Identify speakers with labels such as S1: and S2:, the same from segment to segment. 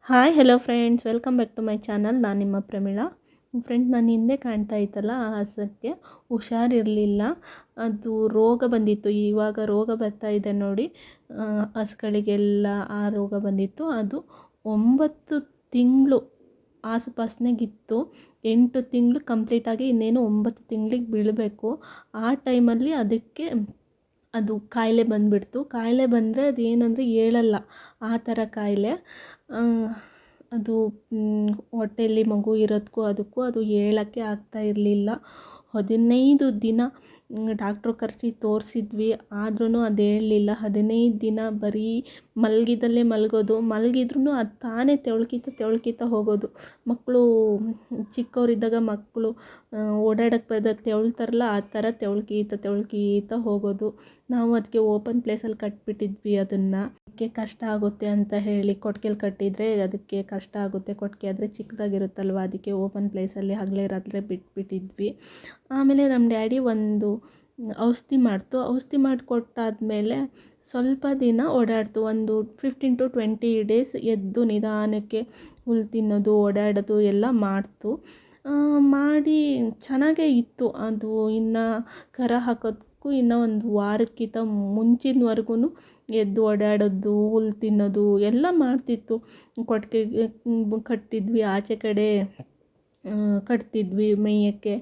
S1: Hi hello friends, welcome back to my channel. ನಾನು ನಿಮ್ಮ Pramila. Friends, ನಾನು ಹಿಂದೆ ಕಾಣ್ತಾ ಇತ್ತಲ್ಲ ಆ ಹಸುಕ್ಕೆ ಹುಷಾರಿರಲಿಲ್ಲ. ಅದು ರೋಗ ಬಂದಿತ್ತು. ಇವಾಗ ರೋಗ ಬರ್ತಾ ಇದೆ ನೋಡಿ, ಹಸುಗಳಿಗೆಲ್ಲ ಆ ರೋಗ ಬಂದಿತ್ತು. ಅದು 9 ತಿಂಗಳು ಆಸುಪಾಸ್ನಾಗಿತ್ತು. 8 ತಿಂಗಳು ಕಂಪ್ಲೀಟಾಗಿ, ಇನ್ನೇನು 9 ತಿಂಗಳಿಗೆ ಬೀಳಬೇಕು. ಆ ಟೈಮಲ್ಲಿ ಅದಕ್ಕೆ ಅದು ಕಾಯಿಲೆ ಬಂದುಬಿಡ್ತು. ಕಾಯಿಲೆ ಬಂದರೆ ಅದೇನಂದರೆ ಹೇಳಲ್ಲ, ಆ ಥರ ಕಾಯಿಲೆ. ಅದು ಹೊಟ್ಟೆಯಲ್ಲಿ ಮಗು ಇರೋದಕ್ಕೂ ಅದಕ್ಕೂ ಅದು ಹೇಳೋಕ್ಕೆ ಆಗ್ತಾ ಇರಲಿಲ್ಲ. 15 ದಿನ ಡಾಕ್ಟ್ರು ಕರೆಸಿ ತೋರಿಸಿದ್ವಿ, ಆದ್ರೂ ಅದು ಹೇಳಲಿಲ್ಲ. 15 ದಿನ ಬರೀ ಮಲಗಿದಲ್ಲೇ ಮಲಗೋದು. ಮಲಗಿದ್ರೂ ಅದು ತಾನೇ ತೆವಳ್ಕಿತ ಹೋಗೋದು. ಮಕ್ಕಳು ಚಿಕ್ಕವರಿದ್ದಾಗ ಮಕ್ಕಳು ಓಡಾಡೋಕ್ಕೆ ಬರೋದು ತೆವಳ್ತಾರಲ್ಲ, ಆ ಥರ ತೆವಳ್ಕೀತ ಹೋಗೋದು. ನಾವು ಅದಕ್ಕೆ ಓಪನ್ ಪ್ಲೇಸಲ್ಲಿ ಕಟ್ಬಿಟ್ಟಿದ್ವಿ. ಅದಕ್ಕೆ ಕಷ್ಟ ಆಗುತ್ತೆ ಅಂತ ಹೇಳಿ ಕೊಟ್ಟಿಗೆಲಿ ಕಟ್ಟಿದರೆ ಅದಕ್ಕೆ ಕಷ್ಟ ಆಗುತ್ತೆ. ಕೊಟ್ಟಿಗೆ ಆದರೆ ಚಿಕ್ಕದಾಗಿರುತ್ತಲ್ವ, ಅದಕ್ಕೆ ಓಪನ್ ಪ್ಲೇಸಲ್ಲಿ ಹಗಲೇ ರಾತ್ರಿ ಬಿಟ್ಬಿಟ್ಟಿದ್ವಿ. ಆಮೇಲೆ ನಮ್ಮ ಡ್ಯಾಡಿ ಒಂದು ಔಷಧಿ ಔಷಧಿ ಮಾಡಿಕೊಟ್ಟಾದ್ಮೇಲೆ ಸ್ವಲ್ಪ ದಿನ ಓಡಾಡ್ತು. ಒಂದು 15 to 20 ಡೇಸ್ ಎದ್ದು ನಿಧಾನಕ್ಕೆ ಹುಲ್ಲು ತಿನ್ನೋದು, ಓಡಾಡೋದು ಎಲ್ಲ ಮಾಡ್ತು. ಮಾಡಿ ಚೆನ್ನಾಗೇ ಇತ್ತು. ಅದು ಇನ್ನು ಕರ ಹಾಕೋದಕ್ಕೂ ಇನ್ನೂ ಒಂದು ವಾರಕ್ಕಿಂತ ಮುಂಚಿನವರೆಗೂ ಎದ್ದು ಓಡಾಡೋದು, ಹುಲ್ಲು ತಿನ್ನೋದು ಎಲ್ಲ ಮಾಡ್ತಿತ್ತು. ಕೊಟ್ಟಿಗೆಗೆ ಕಟ್ತಿದ್ವಿ, ಆಚೆ ಕಡೆ ಕಟ್ತಿದ್ವಿ ಮೇಯೋಕ್ಕೆ,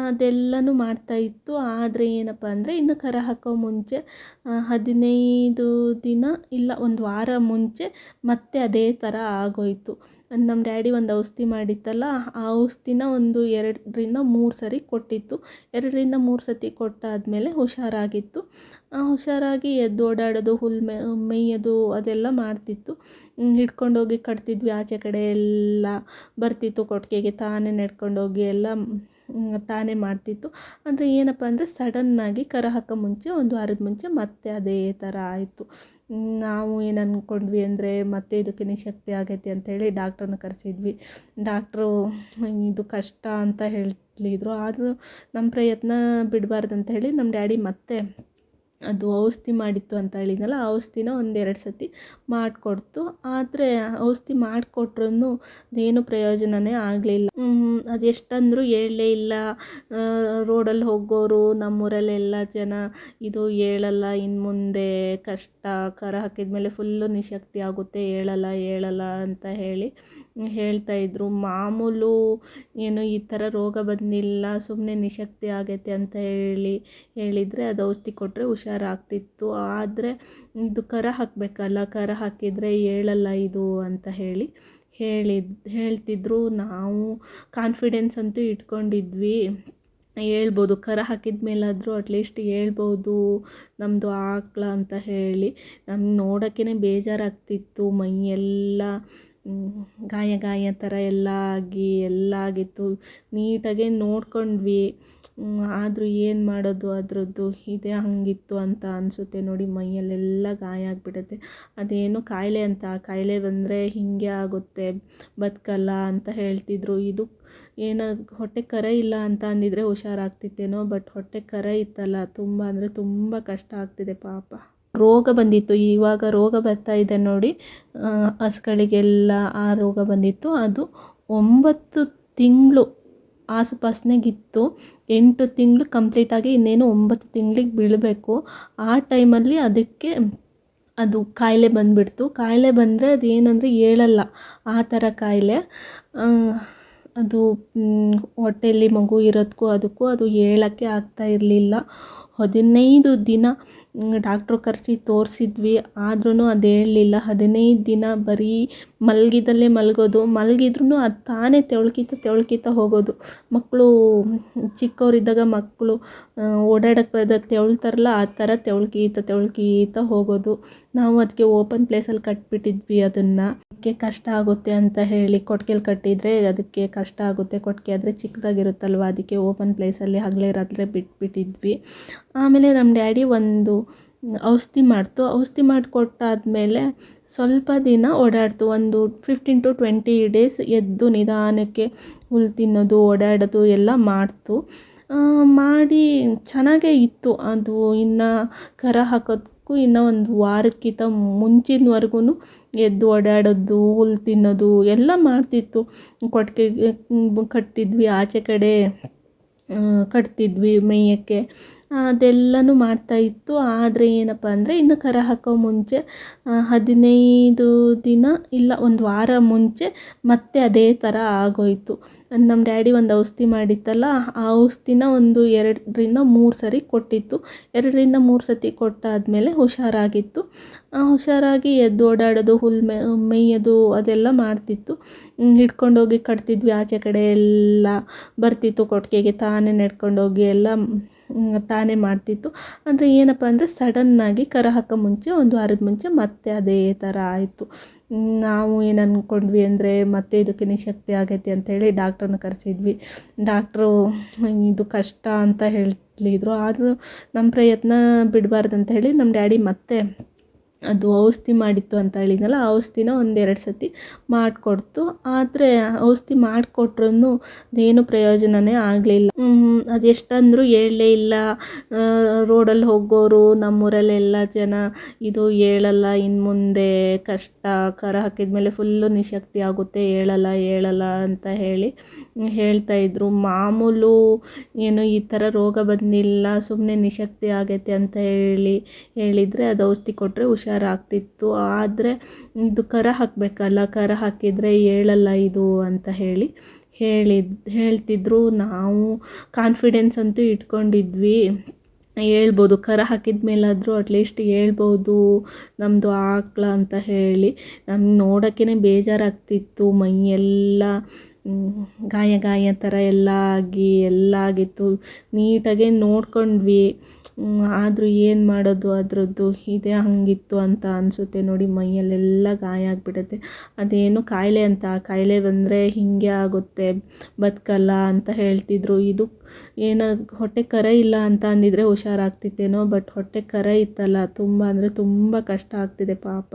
S1: ಅದೆಲ್ಲನೂ ಮಾಡ್ತಾಯಿತ್ತು. ಆದರೆ ಏನಪ್ಪ ಅಂದರೆ, ಇನ್ನು ಕರ ಹಾಕೋ ಮುಂಚೆ 15 ದಿನ ಇಲ್ಲ ಒಂದು ವಾರ ಮುಂಚೆ ಮತ್ತೆ ಅದೇ ಥರ ಆಗೋಯಿತು. ನಮ್ಮ ಡ್ಯಾಡಿ ಒಂದು ಔಷಧಿ ಮಾಡಿತ್ತಲ್ಲ, ಆ ಔಷಧಿನ ಒಂದು 2-3 ಸರಿ ಕೊಟ್ಟಿತ್ತು. 2-3 ಸತಿ ಕೊಟ್ಟಾದಮೇಲೆ ಹುಷಾರಾಗಿತ್ತು. ಹುಷಾರಾಗಿ ಎದ್ದು ಓಡಾಡೋದು, ಹುಲ್ಲು ಮೇಯೋದು ಅದೆಲ್ಲ ಮಾಡ್ತಿತ್ತು. ಹಿಡ್ಕೊಂಡೋಗಿ ಕಟ್ತಿದ್ವಿ, ಆಚೆ ಕಡೆ ಎಲ್ಲ ಬರ್ತಿತ್ತು. ಕೊಟ್ಟಿಗೆಗೆ ತಾನೇ ನಡ್ಕೊಂಡೋಗಿ ಎಲ್ಲ ತಾನೇ ಮಾಡ್ತಿತ್ತು. ಅಂದರೆ ಏನಪ್ಪ ಅಂದರೆ, ಸಡನ್ನಾಗಿ ಕರ ಹಾಕೋ ಮುಂಚೆ ಒಂದು ವಾರದ ಮುಂಚೆ ಮತ್ತೆ ಅದೇ ಥರ ಆಯಿತು. ನಾವು ಏನು ಅಂದ್ಕೊಂಡ್ವಿ ಅಂದರೆ, ಮತ್ತೆ ಇದಕ್ಕೆ ನಿಶಕ್ತಿ ಆಗೈತೆ ಅಂಥೇಳಿ ಡಾಕ್ಟ್ರನ್ನ ಕರೆಸಿದ್ವಿ. ಡಾಕ್ಟ್ರು ಇದು ಕಷ್ಟ ಅಂತ ಹೇಳಿದ್ರು. ಆದರೂ ನಮ್ಮ ಪ್ರಯತ್ನ ಬಿಡಬಾರ್ದು ಅಂತ ಹೇಳಿ ನಮ್ಮ ಡ್ಯಾಡಿ ಮತ್ತೆ ಅದು ಔಷಧಿ ಮಾಡಿತ್ತು ಅಂತ ಹೇಳಿದ್ನಲ್ಲ, ಆ ಔಷಧಿನ 1-2 ಸತಿ ಮಾಡಿಕೊಡ್ತು. ಆದರೆ ಔಷಧಿ ಮಾಡಿಕೊಟ್ರೂ ಅದೇನು ಪ್ರಯೋಜನವೇ ಆಗಲಿಲ್ಲ. ಅದೆಷ್ಟಂದರೂ ಹೇಳಲೇ ಇಲ್ಲ. ರೋಡಲ್ಲಿ ಹೋಗೋರು, ನಮ್ಮೂರಲ್ಲೆಲ್ಲ ಜನ ಇದು ಹೇಳಲ್ಲ, ಇನ್ನು ಮುಂದೆ ಕಷ್ಟ, ಕರ ಹಾಕಿದ್ಮೇಲೆ ಫುಲ್ಲು ನಿಶಕ್ತಿ ಆಗುತ್ತೆ, ಹೇಳಲ್ಲ ಅಂತ ಹೇಳಿ ಹೇಳ್ತಾಯಿದ್ರು. ಮಾಮೂಲು ಏನು ಈ ಥರ ರೋಗ ಬಂದಿಲ್ಲ, ಸುಮ್ಮನೆ ನಿಶಕ್ತಿ ಆಗೈತೆ ಅಂತ ಹೇಳಿದರೆ ಅದು ಔಷಧಿ ಕೊಟ್ಟರೆ ಹುಷಾರಾಗ್ತಿತ್ತು. ಆದರೆ ಇದು ಕರ ಹಾಕಬೇಕಲ್ಲ, ಕರ ಹಾಕಿದರೆ ಹೇಳಲ್ಲ ಇದು ಅಂತ ಹೇಳ್ತಿದ್ರು. ನಾವು ಕಾನ್ಫಿಡೆನ್ಸ್ ಅಂತೂ ಇಟ್ಕೊಂಡಿದ್ವಿ, ಹೇಳ್ಬೋದು, ಕರ ಹಾಕಿದ ಮೇಲಾದರೂ ಅಟ್ಲೀಸ್ಟ್ ಹೇಳ್ಬೋದು ನಮ್ಮದು ಆಕಳ ಅಂತ ಹೇಳಿ. ನಮ್ಗೆ ನೋಡೋಕ್ಕೇ ಬೇಜಾರಾಗ್ತಿತ್ತು. ಮೈಯೆಲ್ಲ ಗಾಯ ಥರ ಎಲ್ಲ ಆಗಿತ್ತು. ನೀಟಾಗೆ ನೋಡ್ಕೊಂಡ್ವಿ, ಆದರೂ ಏನು ಮಾಡೋದು, ಅದರದ್ದು ಇದೇ ಹಂಗಿತ್ತು ಅಂತ ಅನಿಸುತ್ತೆ ನೋಡಿ. ಮೈಯಲ್ಲೆಲ್ಲ ಗಾಯ ಆಗಿಬಿಡುತ್ತೆ. ಅದೇನು ಕಾಯಿಲೆ ಅಂತ, ಕಾಯಿಲೆ ಬಂದರೆ ಹೀಗೆ ಆಗುತ್ತೆ, ಬದುಕಲ್ಲ ಅಂತ ಹೇಳ್ತಿದ್ರು. ಇದು ಏನೋ ಹೊಟ್ಟೆ ಕರ ಇಲ್ಲ ಅಂತ ಅಂದಿದ್ರೆ ಹುಷಾರಾಗ್ತಿತ್ತೇನೋ, ಬಟ್ ಹೊಟ್ಟೆ ಕರ ಇತ್ತಲ್ಲ, ತುಂಬ ಅಂದರೆ ತುಂಬ ಕಷ್ಟ ಆಗ್ತಿದೆ ಪಾಪ. ರೋಗ ಬಂದಿತ್ತು. ಇವಾಗ ರೋಗ ಬರ್ತಾ ಇದೆ ನೋಡಿ, ಹಸುಗಳಿಗೆಲ್ಲ ಆ ರೋಗ ಬಂದಿತ್ತು. ಅದು 9 ತಿಂಗಳು ಆಸುಪಾಸ್ನಾಗಿತ್ತು. 8 ತಿಂಗಳು ಕಂಪ್ಲೀಟಾಗಿ, ಇನ್ನೇನು 9 ತಿಂಗಳಿಗೆ ಬೀಳಬೇಕು. ಆ ಟೈಮಲ್ಲಿ ಅದಕ್ಕೆ ಅದು ಕಾಯಿಲೆ ಬಂದುಬಿಡ್ತು. ಕಾಯಿಲೆ ಬಂದರೆ ಅದೇನಂದರೆ ಹೇಳಲ್ಲ, ಆ ಥರ ಕಾಯಿಲೆ. ಅದು ಹೊಟ್ಟೆಯಲ್ಲಿ ಮಗು ಇರೋದಕ್ಕೂ ಅದಕ್ಕೂ ಅದು ಹೇಳೋಕ್ಕೆ ಆಗ್ತಾ ಇರಲಿಲ್ಲ. 15 ದಿನ ಡಾಕ್ಟ್ರು ಕರೆಸಿ ತೋರಿಸಿದ್ವಿ, ಆದ್ರೂ ಅದು ಹೇಳಲಿಲ್ಲ. 15 ದಿನ ಬರೀ ಮಲಗಿದಲ್ಲೇ ಮಲಗೋದು. ಮಲಗಿದ್ರೂ ಅದು ತಾನೇ ತೆವಳ್ಕಿತ ಹೋಗೋದು. ಮಕ್ಕಳು ಚಿಕ್ಕವರಿದ್ದಾಗ ಮಕ್ಕಳು ಓಡಾಡೋಕ್ಕೆ ಬರೋದು ತೆವಳ್ತಾರಲ್ಲ, ಆ ಥರ ತೆವಳ್ಕೀತ ಹೋಗೋದು. ನಾವು ಅದಕ್ಕೆ ಓಪನ್ ಪ್ಲೇಸಲ್ಲಿ ಕಟ್ಬಿಟ್ಟಿದ್ವಿ. ಅದಕ್ಕೆ ಕಷ್ಟ ಆಗುತ್ತೆ ಅಂತ ಹೇಳಿ ಕೊಟ್ಟಿಗೆಲಿ ಕಟ್ಟಿದರೆ ಅದಕ್ಕೆ ಕಷ್ಟ ಆಗುತ್ತೆ. ಕೊಟ್ಟಿಗೆ ಆದರೆ ಚಿಕ್ಕದಾಗಿರುತ್ತಲ್ವ, ಅದಕ್ಕೆ ಓಪನ್ ಪ್ಲೇಸಲ್ಲಿ ಹಗಲೇ ರಾತ್ರಿ ಬಿಟ್ಬಿಟ್ಟಿದ್ವಿ. ಆಮೇಲೆ ನಮ್ಮ ಡ್ಯಾಡಿ ಒಂದು ಔಷಧಿ ಔಷಧಿ ಮಾಡಿಕೊಟ್ಟಾದ್ಮೇಲೆ ಸ್ವಲ್ಪ ದಿನ ಓಡಾಡ್ತು. ಒಂದು 15 to 20 ಡೇಸ್ ಎದ್ದು ನಿಧಾನಕ್ಕೆ ಹುಲ್ಲು ತಿನ್ನೋದು, ಓಡಾಡೋದು ಎಲ್ಲ ಮಾಡ್ತು. ಮಾಡಿ ಚೆನ್ನಾಗೇ ಇತ್ತು. ಅದು ಇನ್ನು ಕರ ಹಾಕೋದಕ್ಕೂ ಅದಕ್ಕೂ ಇನ್ನೂ ಒಂದು ವಾರಕ್ಕಿಂತ ಮುಂಚಿನವರೆಗೂ ಎದ್ದು ಓಡಾಡೋದು, ಹುಲ್ಲು ತಿನ್ನೋದು ಎಲ್ಲ ಮಾಡ್ತಿತ್ತು. ಕೊಟ್ಟಿಗೆಗೆ ಕಟ್ತಿದ್ವಿ, ಆಚೆ ಕಡೆ ಕಟ್ತಿದ್ವಿ ಮೇಯಕ್ಕೆ, ಅದೆಲ್ಲನೂ ಮಾಡ್ತಾಯಿತ್ತು. ಆದರೆ ಏನಪ್ಪ ಅಂದರೆ ಇನ್ನು ಕರ ಹಾಕೋ ಮುಂಚೆ 15 ದಿನ ಇಲ್ಲ ಒಂದು ವಾರ ಮುಂಚೆ ಮತ್ತೆ ಅದೇ ಥರ ಆಗೋಯಿತು. ನಮ್ಮ ಡ್ಯಾಡಿ ಒಂದು ಔಷಧಿ ಮಾಡಿತ್ತಲ್ಲ, ಆ ಔಷಧಿನ ಒಂದು 2ರಿಂದ 3 ಸರಿ ಕೊಟ್ಟಿತ್ತು. 2ರಿಂದ 3 ಸತಿ ಕೊಟ್ಟಾದಮೇಲೆ ಹುಷಾರಾಗಿತ್ತು. ಹುಷಾರಾಗಿ ಎದ್ದು ಓಡಾಡೋದು, ಹುಲ್ಲು ಮೇಯೋದು ಅದೆಲ್ಲ ಮಾಡ್ತಿತ್ತು. ಹಿಡ್ಕೊಂಡೋಗಿ ಕಟ್ತಿದ್ವಿ, ಆಚೆ ಕಡೆ ಎಲ್ಲ ಬರ್ತಿತ್ತು ಕೊಟ್ಟಿಗೆಗೆ, ತಾನೇ ನಡ್ಕೊಂಡೋಗಿ ಎಲ್ಲ ತಾನೇ ಮಾಡ್ತಿತ್ತು. ಅಂದರೆ ಏನಪ್ಪ ಅಂದರೆ ಸಡನ್ನಾಗಿ ಕರ ಹಾಕೋ ಮುಂಚೆ ಒಂದು ವಾರದ ಮುಂಚೆ ಮತ್ತೆ ಅದೇ ಥರ ಆಯಿತು. ನಾವು ಏನು ಅಂದ್ಕೊಂಡ್ವಿ ಅಂದರೆ ಮತ್ತೆ ಇದಕ್ಕೆ ನಿಶಕ್ತಿ ಆಗೈತೆ ಅಂಥೇಳಿ ಡಾಕ್ಟ್ರನ್ನ ಕರೆಸಿದ್ವಿ. ಡಾಕ್ಟ್ರು ಇದು ಕಷ್ಟ ಅಂತ ಹೇಳಿದ್ರು. ಆದರೂ ನಮ್ಮ ಪ್ರಯತ್ನ ಬಿಡಬಾರ್ದಂತ ಹೇಳಿ ನಮ್ಮ ಡ್ಯಾಡಿ ಮತ್ತೆ ಅದು ಔಷಧಿ ಮಾಡಿತ್ತು ಅಂತ ಹೇಳಿದ್ನಲ್ಲ, ಆ ಔಷಧಿನ 1-2 ಸತಿ ಮಾಡಿಕೊಡ್ತು. ಆದರೆ ಔಷಧಿ ಮಾಡಿಕೊಟ್ರೂ ಅದೇನು ಪ್ರಯೋಜನವೇ ಆಗಲಿಲ್ಲ. ಅದೆಷ್ಟಂದರೂ ಹೇಳಲೇ ಇಲ್ಲ. ರೋಡಲ್ಲಿ ಹೋಗೋರು, ನಮ್ಮೂರಲ್ಲೆಲ್ಲ ಜನ ಇದು ಹೇಳಲ್ಲ, ಇನ್ನು ಮುಂದೆ ಕಷ್ಟ, ಕರ ಹಾಕಿದ್ಮೇಲೆ ಫುಲ್ಲು ನಿಶಕ್ತಿ ಆಗುತ್ತೆ, ಹೇಳಲ್ಲ ಅಂತ ಹೇಳಿ ಹೇಳ್ತಾಯಿದ್ರು. ಮಾಮೂಲು ಏನು ಈ ಥರ ರೋಗ ಬಂದಿಲ್ಲ, ಸುಮ್ಮನೆ ನಿಶಕ್ತಿ ಆಗೈತೆ ಅಂತ ಹೇಳಿದರೆ ಅದು ಔಷಧಿ ಕೊಟ್ಟರೆ ಹುಷಾರಾಗ್ತಿತ್ತು. ಆದರೆ ಇದು ಕರ ಹಾಕಬೇಕಲ್ಲ, ಕರ ಹಾಕಿದರೆ ಹೇಳಲ್ಲ ಇದು ಅಂತ ಹೇಳ್ತಿದ್ರು. ನಾವು ಕಾನ್ಫಿಡೆನ್ಸ್ ಅಂತೂ ಇಟ್ಕೊಂಡಿದ್ವಿ, ಹೇಳ್ಬೋದು ಕರ ಹಾಕಿದ ಮೇಲಾದರೂ ಅಟ್ಲೀಸ್ಟ್ ಹೇಳ್ಬೋದು ನಮ್ಮದು ಆಕಳ ಅಂತ ಹೇಳಿ. ನಮ್ಗೆ ನೋಡೋಕ್ಕೇ ಬೇಜಾರಾಗ್ತಿತ್ತು. ಮೈಯೆಲ್ಲ ಗಾಯ ಥರ ಎಲ್ಲ ಆಗಿತ್ತು. ನೀಟಾಗೆ ನೋಡ್ಕೊಂಡ್ವಿ, ಆದರೂ ಏನು ಮಾಡೋದು, ಅದರದ್ದು ಇದೇ ಹಂಗಿತ್ತು ಅಂತ ಅನಿಸುತ್ತೆ ನೋಡಿ. ಮೈಯಲ್ಲೆಲ್ಲ ಗಾಯ ಆಗಿಬಿಡುತ್ತೆ. ಅದೇನು ಕಾಯಿಲೆ ಅಂತ, ಕಾಯಿಲೆ ಬಂದರೆ ಹೀಗೆ ಆಗುತ್ತೆ, ಬದುಕಲ್ಲ ಅಂತ ಹೇಳ್ತಿದ್ರು. ಇದು ಏನೋ ಹೊಟ್ಟೆ ಕರ ಇಲ್ಲ ಅಂತ ಅಂದಿದ್ರೆ ಹುಷಾರಾಗ್ತಿತ್ತೇನೋ, ಬಟ್ ಹೊಟ್ಟೆ ಕರ ಇತ್ತಲ್ಲ, ತುಂಬ ಅಂದರೆ ತುಂಬ ಕಷ್ಟ ಆಗ್ತಿದೆ ಪಾಪ.